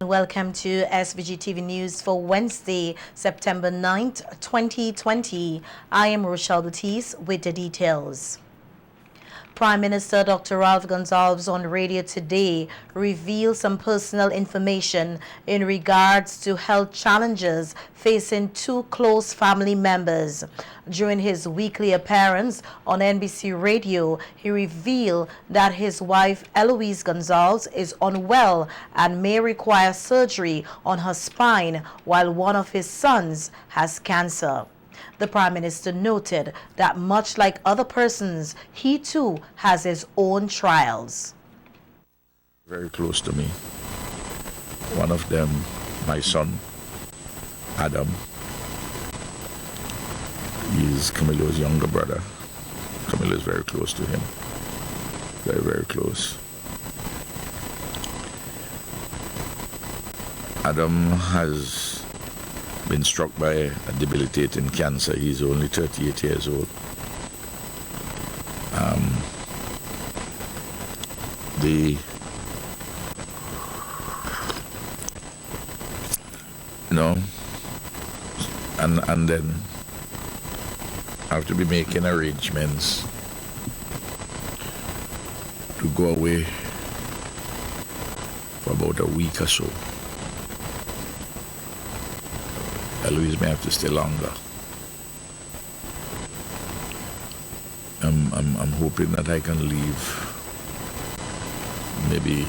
Welcome to SVG-TV News for Wednesday, September 9th, 2020. I am Rochelle Baptiste with the details. Prime Minister Dr. Ralph Gonsalves on radio today revealed some personal information in regards to health challenges facing two close family members. During his weekly appearance on NBC Radio, he revealed that his wife Eloise Gonsalves is unwell and may require surgery on her spine, while one of his sons has cancer. The Prime Minister noted that much like other persons, he too has his own trials. Very close to me. One of them, my son, Adam. He's Camilo's younger brother. Camilo is very close to him. Very, very close. Adam has been struck by a debilitating cancer. He's only 38 years old. And then I have to be making arrangements to go away for about a week or so. Eloise may have to stay longer. I'm hoping that I can leave maybe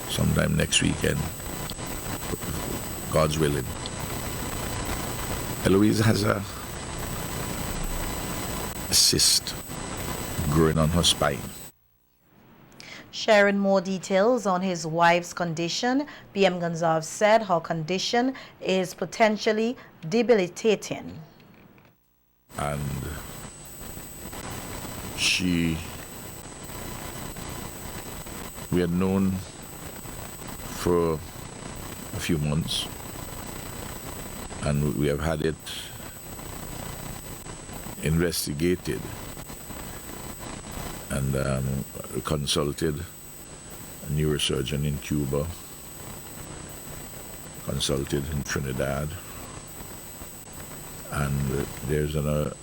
sometime next weekend, God's willing. Eloise has a cyst growing on her spine. Sharing more details on his wife's condition, PM Gonsalves said her condition is potentially debilitating. And we had known for a few months, and we have had it investigated and consulted a neurosurgeon in Cuba, consulted in Trinidad, and there's an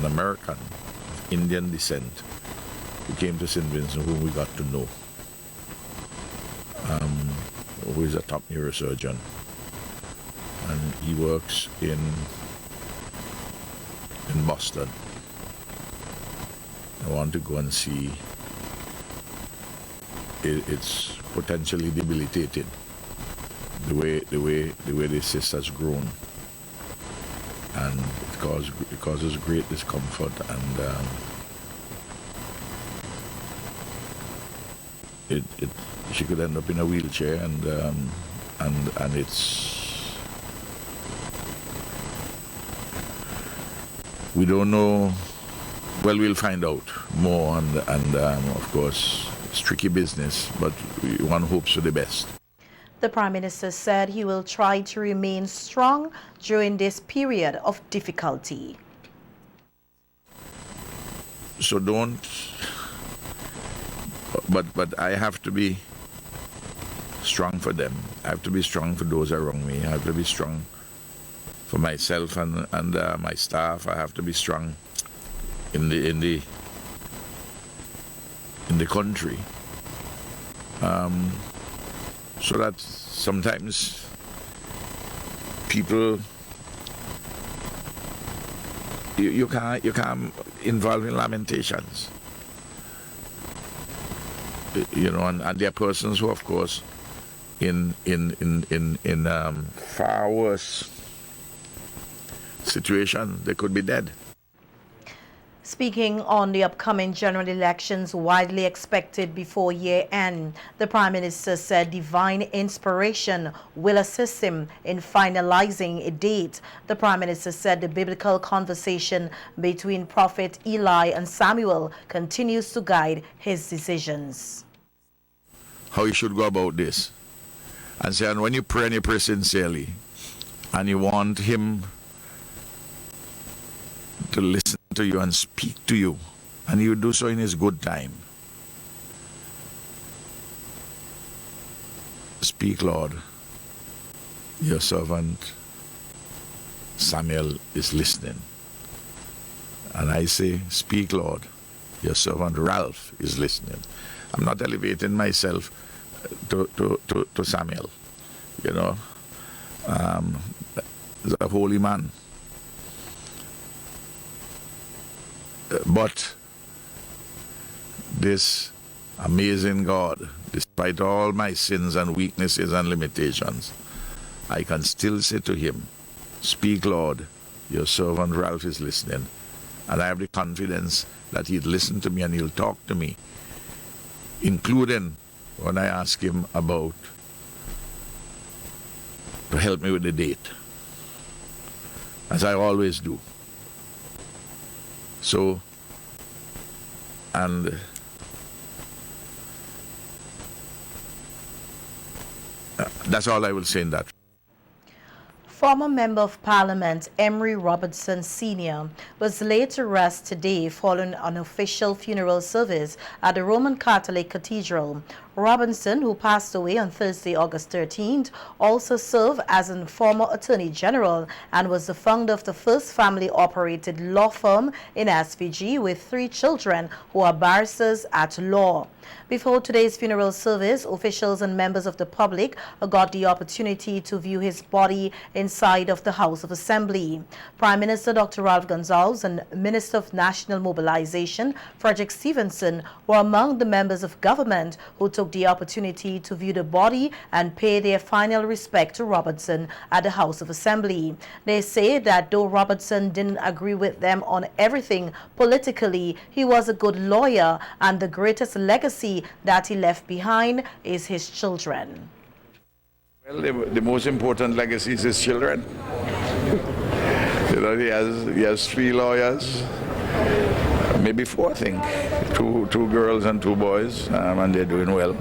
American of Indian descent who came to St. Vincent, whom we got to know, who is a top neurosurgeon, and he works in Boston. I want to go and see. It's potentially debilitated, the way the cyst has grown, and it causes great discomfort, and she could end up in a wheelchair, and it's, we don't know. Well, we'll find out more, and of course, it's tricky business, but one hopes for the best. The Prime Minister said he will try to remain strong during this period of difficulty. So but I have to be strong for them. I have to be strong for those around me. I have to be strong for myself and my staff. I have to be strong in the country, so that sometimes people you can't involve in lamentations, and there are persons who, of course, in far worse situation, they could be dead. Speaking on the upcoming general elections widely expected before year end, the Prime Minister said divine inspiration will assist him in finalizing a date. The Prime Minister said the biblical conversation between Prophet Eli and Samuel continues to guide his decisions. How you should go about this. And say, and when you pray sincerely, and you want him to listen to you and speak to you, and you do so in his good time. Speak, Lord. Your servant Samuel is listening. And I say, speak, Lord. Your servant Ralph is listening. I'm not elevating myself to Samuel. You know, he's a holy man. But this amazing God, despite all my sins and weaknesses and limitations, I can still say to him, speak, Lord, your servant Ralph is listening. And I have the confidence that he'd listen to me and he'll talk to me, including when I ask him about to help me with the date, as I always do. So, and that's all I will say in that. Former Member of Parliament Emery Robertson Sr. was laid to rest today following an official funeral service at the Roman Catholic Cathedral. Robinson, who passed away on Thursday, August 13th, also served as a former Attorney General and was the founder of the first family-operated law firm in SVG with 3 children who are barristers at law. Before today's funeral service, officials and members of the public got the opportunity to view his body inside of the House of Assembly. Prime Minister Dr. Ralph Gonsalves and Minister of National Mobilization Frederick Stevenson were among the members of government who took the opportunity to view the body and pay their final respect to Robertson at the House of Assembly. They say that though Robertson didn't agree with them on everything politically, he was a good lawyer, and the greatest legacy that he left behind is his children. Well, the most important legacy is his children. You know, he has 3 lawyers. Maybe 4, I think. Two girls and 2 boys, and they're doing well.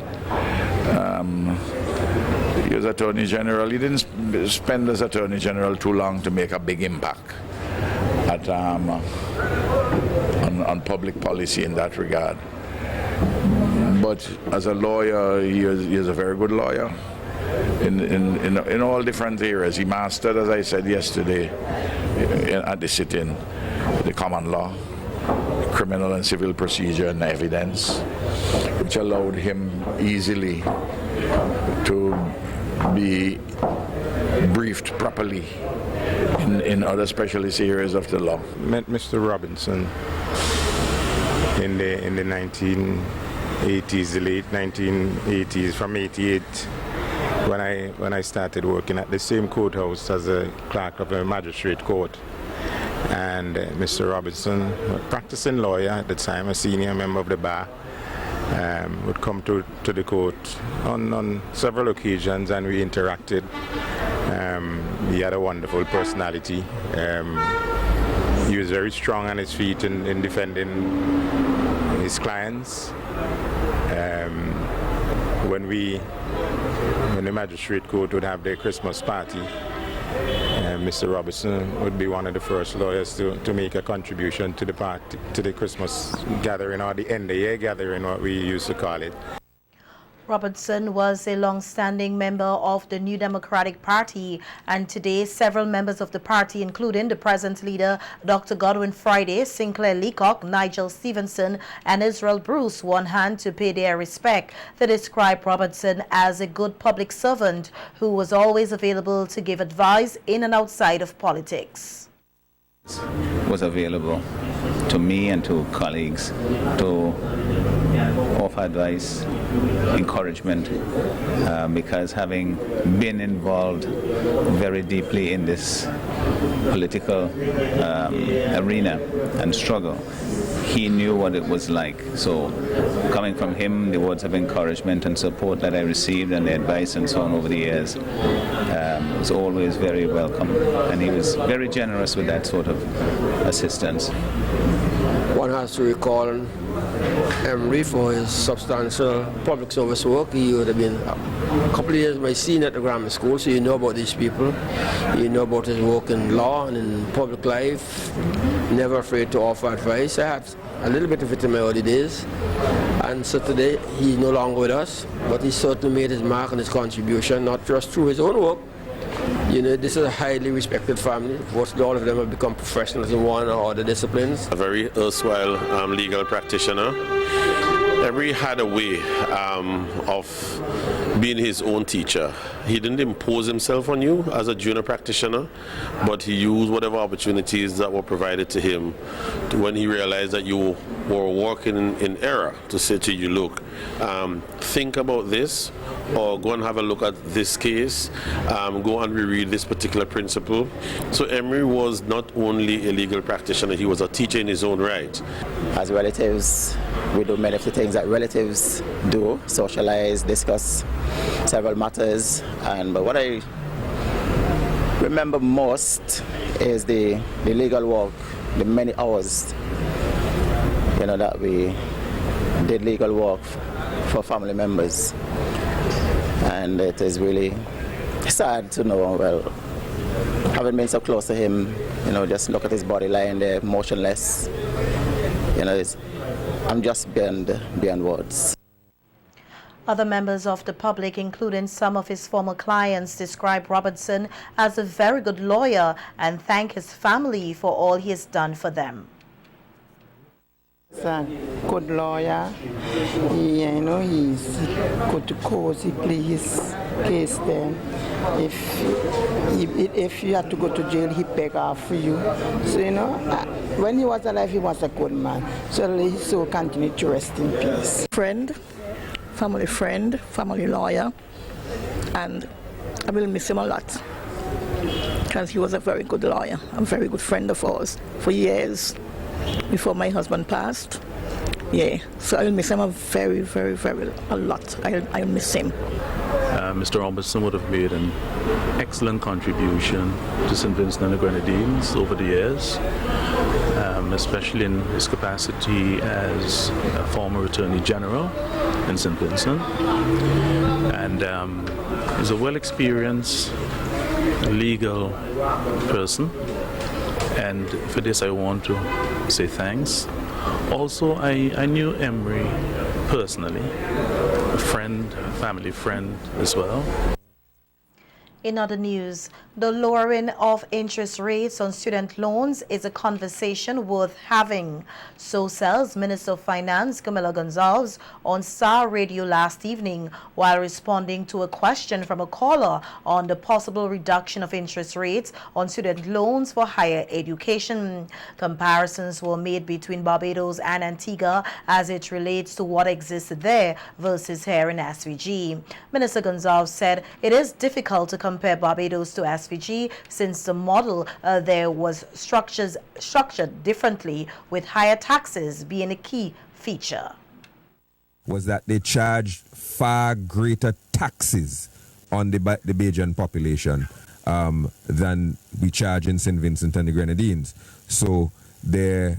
He was Attorney General. He didn't spend as Attorney General too long to make a big impact at, on public policy in that regard. But as a lawyer, he is a very good lawyer in all different areas. He mastered, as I said yesterday at the sit-in, the common law, criminal and civil procedure and evidence, which allowed him easily to be briefed properly in other specialist areas of the law. Met Mr. Robinson in the 1980s, the late 1980s, from 88, when I started working at the same courthouse as a clerk of a magistrate court. And Mr. Robinson, a practicing lawyer at the time, a senior member of the bar, would come to the court on several occasions, and we interacted. He had a wonderful personality. He was very strong on his feet in defending his clients. When the magistrate court would have their Christmas party, Mr. Robertson would be one of the first lawyers to make a contribution to the party, to the Christmas gathering, or the end of the year gathering, what we used to call it. Robertson was a long-standing member of the New Democratic Party, and today several members of the party, including the present leader Dr. Godwin Friday, Sinclair Leacock, Nigel Stevenson and Israel Bruce, won hand to pay their respect. They describe Robertson as a good public servant who was always available to give advice in and outside of politics. Was available to me and to colleagues to offer advice, encouragement, because having been involved very deeply in this political arena and struggle, he knew what it was like. So coming from him, the words of encouragement and support that I received and the advice and so on over the years was always very welcome, and he was very generous with that sort of assistance. One has to recall Emery for his substantial public service work. He would have been a couple of years my senior at the grammar school, so you know about these people. You know about his work in law and in public life. Never afraid to offer advice. I had a little bit of it in my early days. And so today he's no longer with us, but he certainly made his mark and his contribution, not just through his own work. You know, this is a highly respected family. Virtually all of them have become professionals in one or other disciplines. A very erstwhile legal practitioner. Emery had a way of being his own teacher. He didn't impose himself on you as a junior practitioner, but he used whatever opportunities that were provided to him when he realized that you were working in error, to say to you, look, think about this, or go and have a look at this case, go and reread this particular principle. So Emery was not only a legal practitioner, he was a teacher in his own right. As relatives, we do many of the things that relatives do, socialize, discuss several matters, but what I remember most is the legal work, the many hours, you know, that we did legal work for family members. And it is really sad to know, well, having been so close to him, you know, just look at his body lying there motionless, you know, I'm just beyond words. Other members of the public, including some of his former clients, describe Robertson as a very good lawyer and thank his family for all he has done for them. He's a good lawyer. You know, he's good to cause. He plays his case there. If you had to go to jail, he beg off for you. So, you know, when he was alive, he was a good man. So continue to rest in peace. Friend, family lawyer, and I will miss him a lot because he was a very good lawyer, a very good friend of ours for years before my husband passed. Yeah, so I will miss him a lot. I'll miss him. Mr. Robertson would have made an excellent contribution to St. Vincent and the Grenadines over the years, especially in his capacity as a former Attorney General in St. Vincent. And he's a well-experienced legal person. And for this I want to say thanks. Also, I knew Emery personally, a friend, family friend as well. In other news, the lowering of interest rates on student loans is a conversation worth having. So says Minister of Finance Camila Gonzalez on Star Radio last evening while responding to a question from a caller on the possible reduction of interest rates on student loans for higher education. Comparisons were made between Barbados and Antigua as it relates to what exists there versus here in SVG. Minister Gonzalez said it is difficult to compare Barbados to SVG since the model there was structured differently, with higher taxes being a key feature. Was that they charged far greater taxes on the Bajan population than we charge in St. Vincent and the Grenadines. So their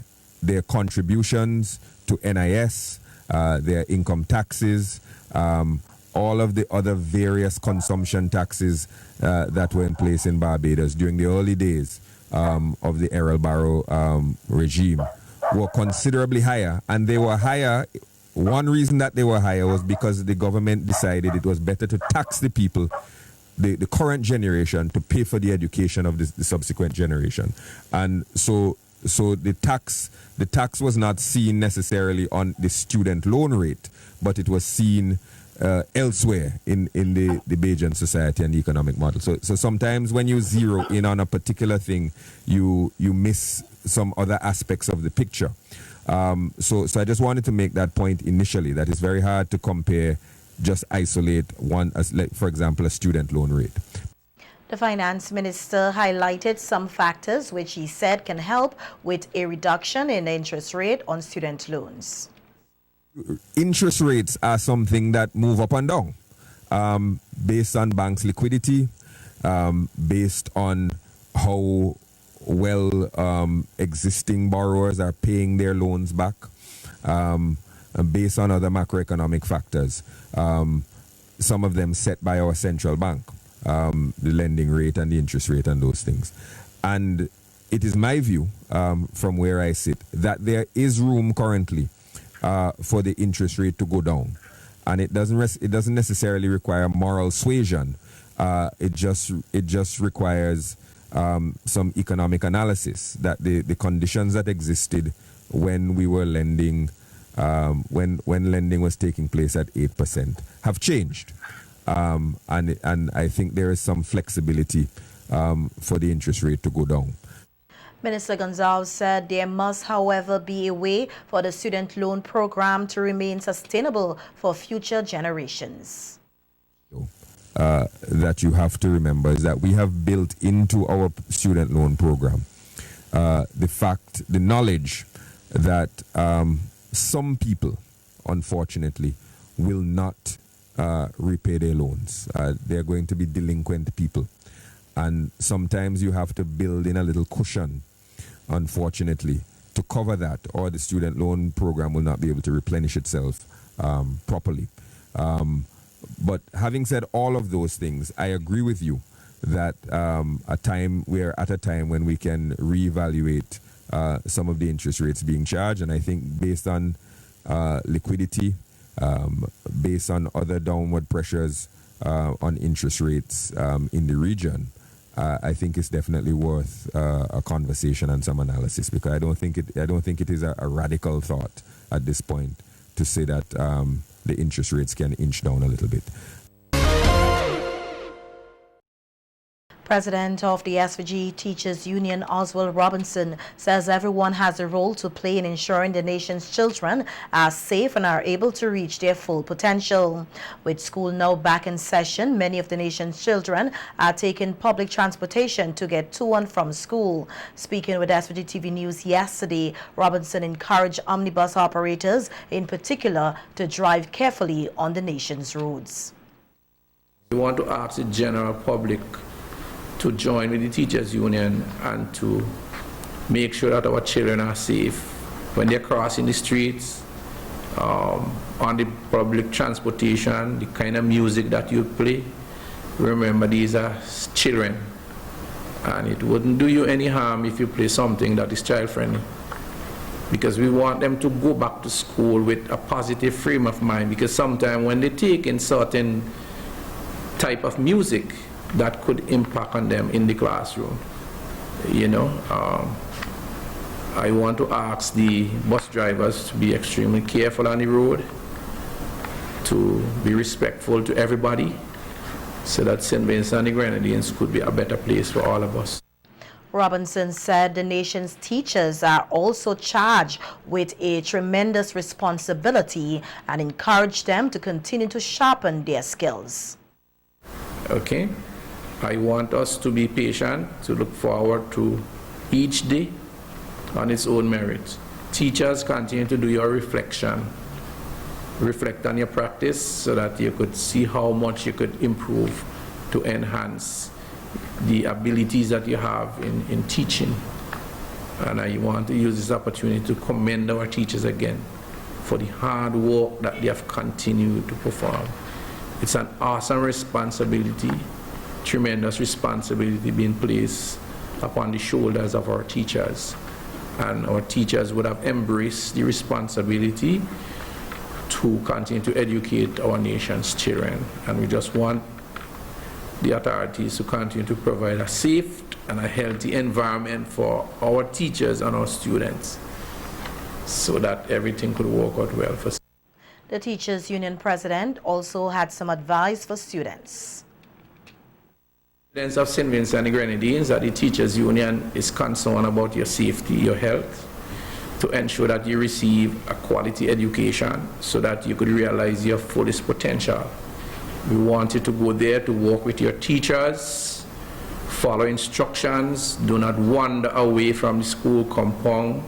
contributions to NIS, their income taxes, all of the other various consumption taxes that were in place in Barbados during the early days of the Errol Barrow regime were considerably higher. And they were higher. One reason that they were higher was because the government decided it was better to tax the people, the current generation, to pay for the education of the subsequent generation. And so the tax was not seen necessarily on the student loan rate, but it was seen elsewhere in the Bajan society and the economic model. So sometimes when you zero in on a particular thing, you miss some other aspects of the picture. So I just wanted to make that point initially, that it's very hard to compare, just isolate one, as like, for example, a student loan rate. The finance minister highlighted some factors which he said can help with a reduction in interest rate on student loans. Interest rates are something that move up and down based on banks' liquidity, based on how well existing borrowers are paying their loans back, and based on other macroeconomic factors, some of them set by our central bank, the lending rate and the interest rate and those things. And it is my view, from where I sit, that there is room currently for the interest rate to go down, and it doesn't necessarily require moral suasion. It just requires some economic analysis that the conditions that existed when we were lending, when lending was taking place at 8%, have changed, and I think there is some flexibility for the interest rate to go down. Minister Gonzalez said there must, however, be a way for the student loan program to remain sustainable for future generations. That you have to remember is that we have built into our student loan program the knowledge that some people, unfortunately, will not repay their loans. They're going to be delinquent people. And sometimes you have to build in a little cushion, unfortunately, to cover that, or the student loan program will not be able to replenish itself properly. But having said all of those things, I agree with you that we're at a time when we can reevaluate some of the interest rates being charged. And I think based on liquidity, based on other downward pressures on interest rates in the region, I think it's definitely worth a conversation and some analysis, because I don't think it is a radical thought at this point to say that the interest rates can inch down a little bit. President of the SVG Teachers Union, Godwin Robertson, says everyone has a role to play in ensuring the nation's children are safe and are able to reach their full potential. With school now back in session, many of the nation's children are taking public transportation to get to and from school. Speaking with SVG-TV News yesterday, Robertson encouraged omnibus operators in particular to drive carefully on the nation's roads. We want to ask the general public to join with the teachers union and to make sure that our children are safe when they're crossing the streets, on the public transportation, the kind of music that you play. Remember, these are children, and it wouldn't do you any harm if you play something that is child friendly, because we want them to go back to school with a positive frame of mind, because sometimes when they take in certain type of music, that could impact on them in the classroom. You know, I want to ask the bus drivers to be extremely careful on the road, to be respectful to everybody, so that St. Vincent and the Grenadines could be a better place for all of us. Robinson said the nation's teachers are also charged with a tremendous responsibility and encouraged them to continue to sharpen their skills. Okay. I want us to be patient, to look forward to each day on its own merit. Teachers, continue to do your reflection. Reflect on your practice so that you could see how much you could improve to enhance the abilities that you have in teaching. And I want to use this opportunity to commend our teachers again for the hard work that they have continued to perform. It's an awesome responsibility, tremendous responsibility being placed upon the shoulders of our teachers. And our teachers would have embraced the responsibility to continue to educate our nation's children. And we just want the authorities to continue to provide a safe and a healthy environment for our teachers and our students, so that everything could work out well for us. The Teachers Union president also had some advice for students. Students of St. Vincent and the Grenadines, that the Teachers Union is concerned about your safety, your health, to ensure that you receive a quality education so that you could realize your fullest potential. We want you to go there to work with your teachers, follow instructions, do not wander away from the school compound.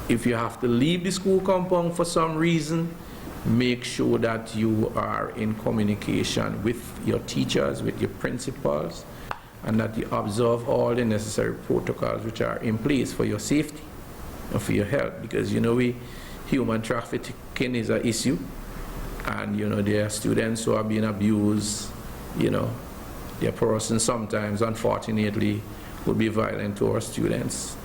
If you have to leave the school compound for some reason, make sure that you are in communication with your teachers, with your principals, and that you observe all the necessary protocols which are in place for your safety and for your health. Because, you know, human trafficking is an issue, and, you know, there are students who are being abused, you know, a person sometimes, unfortunately, would be violent to our students.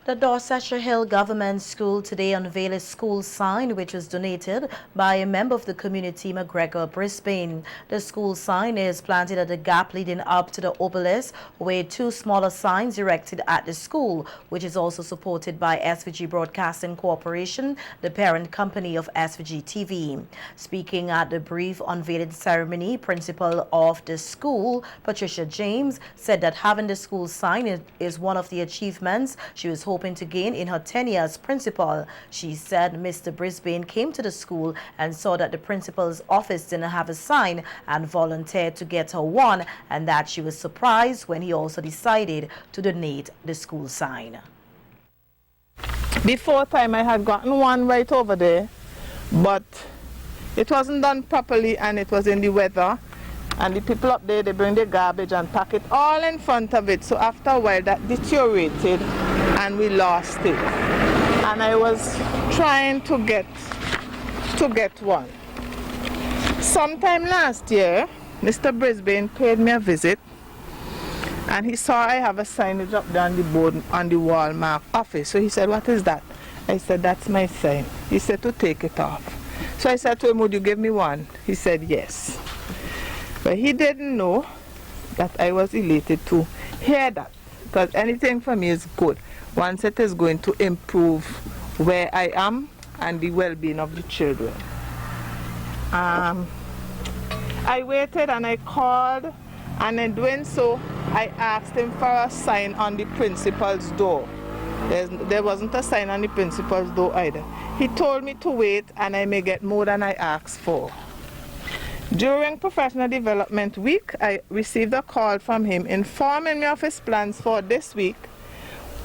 The Dorsetshire Hill Government School today unveiled a school sign which was donated by a member of the community, McGregor Brisbane. The school sign is planted at the gap leading up to the obelisk, with 2 smaller signs erected at the school, which is also supported by SVG Broadcasting Corporation, the parent company of SVG-TV. Speaking at the brief unveiling ceremony, principal of the school, Patricia James, said that having the school sign is one of the achievements she was hoping to gain in her tenure as principal. She said Mr. Brisbane came to the school and saw that the principal's office didn't have a sign and volunteered to get her one, and that she was surprised when he also decided to donate the school sign. Before time I had gotten one right over there, but it wasn't done properly and it was in the weather, and the people up there, they bring the garbage and pack it all in front of it. So after a while that deteriorated and we lost it. And I was trying to get one. Sometime last year, Mr. Brisbane paid me a visit, and he saw I have a signage up there on the board on the wall marked office. So he said, "What is that?" I said, "That's my sign." He said to take it off. So I said to him, "Would you give me one?" He said yes. But he didn't know that I was elated to hear that, because anything for me is good once it is going to improve where I am and the well-being of the children. I waited and I called, and in doing so, I asked him for a sign on the principal's door. There wasn't a sign on the principal's door either. He told me to wait and I may get more than I asked for. During Professional Development Week, I received a call from him informing me of his plans for this week,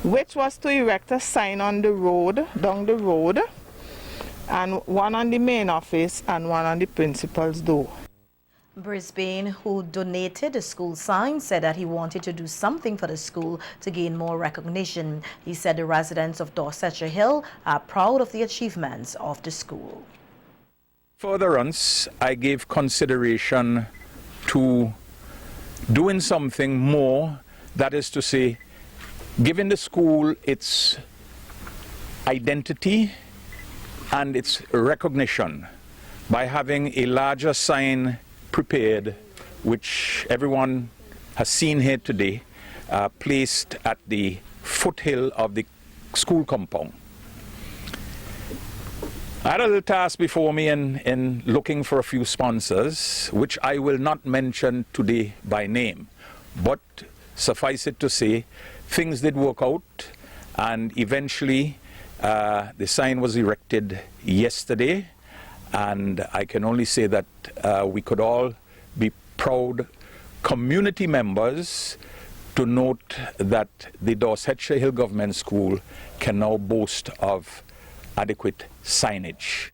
which was to erect a sign on the road, down the road, and one on the main office and one on the principal's door. Brisbane, who donated the school sign, said that he wanted to do something for the school to gain more recognition. He said the residents of Dorsetshire Hill are proud of the achievements of the school. Furtherance, I gave consideration to doing something more, that is to say, giving the school its identity and its recognition by having a larger sign prepared, which everyone has seen here today, placed at the foothill of the school compound. I had a little task before me in looking for a few sponsors, which I will not mention today by name, but suffice it to say, things did work out, and eventually the sign was erected yesterday, and I can only say that we could all be proud community members to note that the Dorsetshire Hill Government School can now boast of adequate signage.